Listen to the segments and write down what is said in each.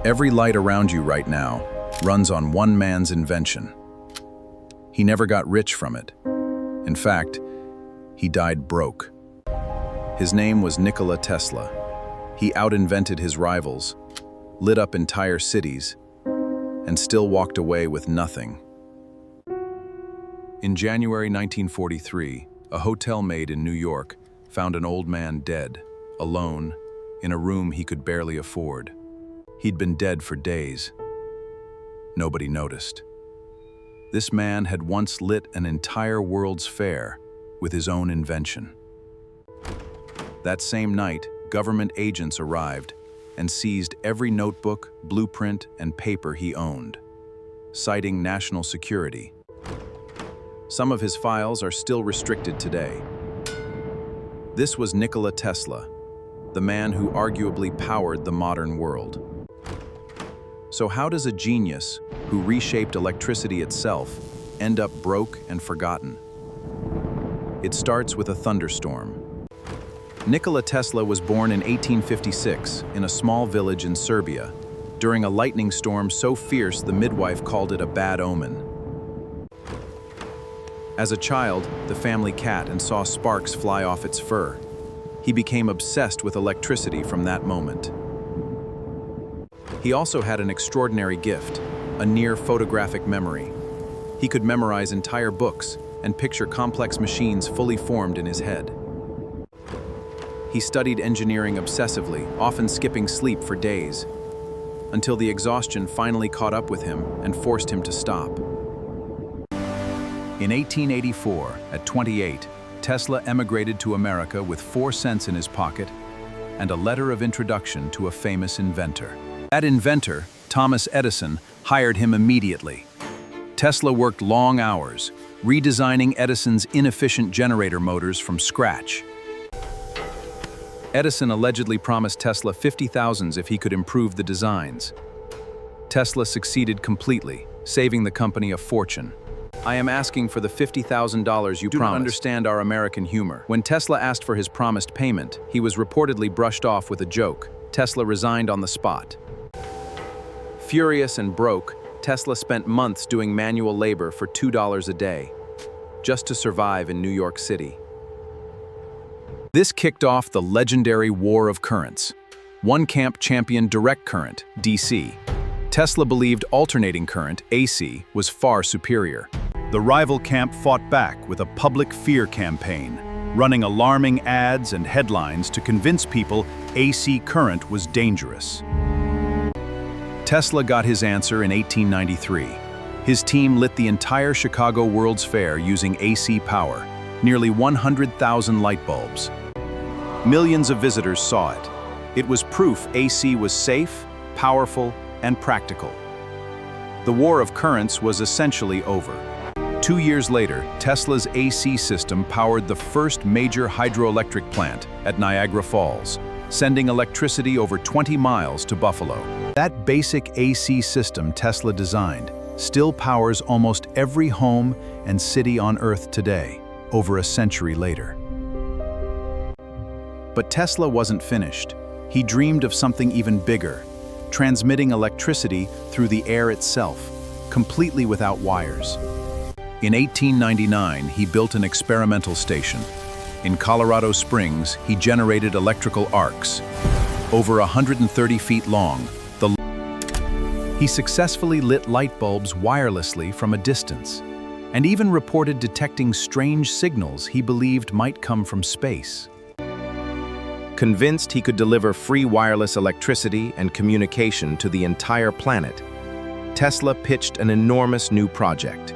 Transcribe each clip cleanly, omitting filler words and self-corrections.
Every light around you right now runs on one man's invention. He never got rich from it. In fact, he died broke. His name was Nikola Tesla. He out-invented his rivals, lit up entire cities, and still walked away with nothing. In January 1943, a hotel maid in New York found an old man dead, alone, in a room he could barely afford. He'd been dead for days. Nobody noticed. This man had once lit an entire World's Fair with his own invention. That same night, government agents arrived and seized every notebook, blueprint, and paper he owned, citing national security. Some of his files are still restricted today. This was Nikola Tesla, the man who arguably powered the modern world. So how does a genius who reshaped electricity itself end up broke and forgotten? It starts with a thunderstorm. Nikola Tesla was born in 1856 in a small village in Serbia, during a lightning storm so fierce the midwife called it a bad omen. As a child, the family cat and saw sparks fly off its fur. He became obsessed with electricity from that moment. He also had an extraordinary gift, a near photographic memory. He could memorize entire books and picture complex machines fully formed in his head. He studied engineering obsessively, often skipping sleep for days, until the finally caught up with him and forced him to stop. In 1884, at 28, Tesla emigrated to America with 4 cents in his pocket and a letter of introduction to a famous inventor. That inventor, Thomas Edison, hired him immediately. Tesla worked long hours, redesigning Edison's inefficient generator motors from scratch. Edison allegedly promised Tesla $50,000 if he could improve the designs. Tesla succeeded completely, saving the company a fortune. "I am asking for the $50,000 you promised." Do not understand our American humor. When Tesla asked for his promised payment, he was reportedly brushed off with a joke. Tesla resigned on the spot. Furious and broke, Tesla spent months doing manual labor for $2 a day, just to survive in New York City. This kicked off the legendary War of Currents. One camp championed direct current, DC. Tesla believed alternating current, AC, was far superior. The rival camp fought back with a public fear campaign, running alarming ads and headlines to convince people AC current was dangerous. Tesla got his answer in 1893. His team lit the entire Chicago World's Fair using AC power, nearly 100,000 light bulbs. Millions of visitors saw it. It was proof AC was safe, powerful, and practical. The War of Currents was essentially over. 2 years later, Tesla's AC system powered the first major hydroelectric plant at Niagara Falls, sending electricity over 20 miles to Buffalo. That basic AC system Tesla designed still powers almost every home and city on Earth today, over a century later. But Tesla wasn't finished. He dreamed of something even bigger, transmitting electricity through the air itself, completely without wires. In 1899, he built an experimental station. In Colorado Springs, he generated electrical arcs. Over 130 feet long, he successfully lit light bulbs wirelessly from a distance, and even reported detecting strange signals he believed might come from space. Convinced he could deliver free wireless electricity and communication to the entire planet, Tesla pitched an enormous new project.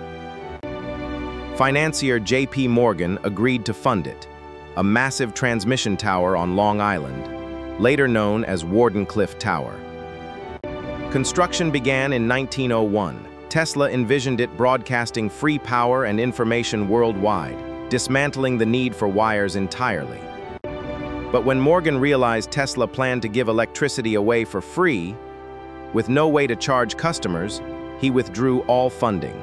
Financier J.P. Morgan agreed to fund it, a massive transmission tower on Long Island, later known as Wardenclyffe Tower. Construction began in 1901. Tesla envisioned it broadcasting free power and information worldwide, dismantling the need for wires entirely. But when Morgan realized Tesla planned to give electricity away for free, with no way to charge customers, he withdrew all funding.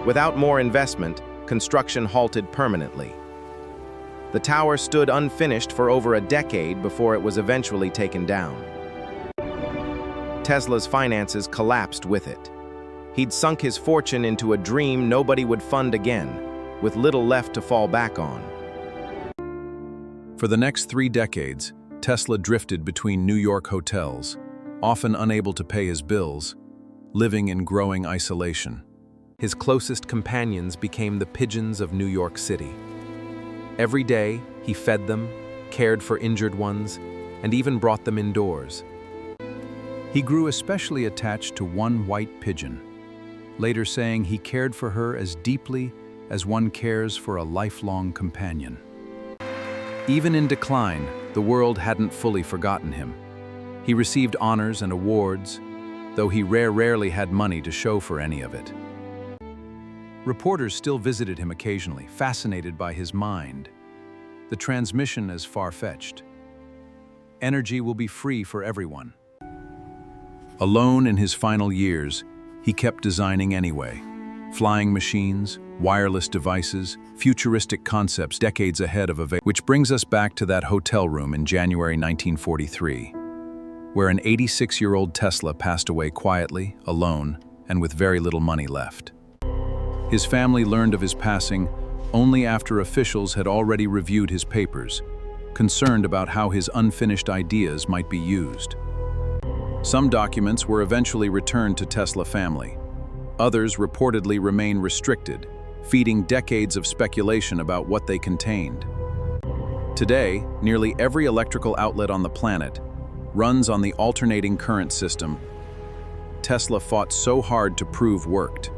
Without more investment, construction halted permanently. The tower stood unfinished for over a decade before it was eventually taken down. Tesla's finances collapsed with it. He'd sunk his fortune into a dream nobody would fund again, with little left to fall back on. For the next 3 decades, Tesla drifted between New York hotels, often unable to pay his bills, living in growing isolation. His closest companions became the pigeons of New York City. Every day, he fed them, cared for injured ones, and even brought them indoors. He grew especially attached to one white pigeon, later saying he cared for her as deeply as one cares for a lifelong companion. Even in decline, the world hadn't fully forgotten him. He received honors and awards, though he rarely had money to show for any of it. Reporters still visited him occasionally, fascinated by his mind. The transmission is far-fetched. Energy will be free for everyone. Alone in his final years, he kept designing anyway. Flying machines, wireless devices, futuristic concepts decades ahead of which brings us back to that hotel room in January 1943, where an 86-year-old Tesla passed away quietly, alone, and with very little money left. His family learned of his passing only after officials had already reviewed his papers, concerned about how his unfinished ideas might be used. Some documents were eventually returned to Tesla family. Others reportedly remain restricted, feeding decades of speculation about what they contained. Today, nearly every electrical outlet on the planet runs on the alternating current system Tesla fought so hard to prove worked.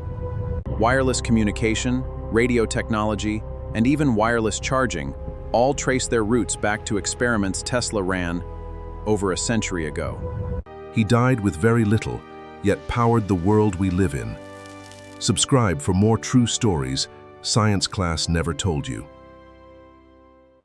Wireless communication, radio technology, and even wireless charging all trace their roots back to experiments Tesla ran over a century ago. He died with very little, yet powered the world we live in. Subscribe for more true stories Science Class never told you.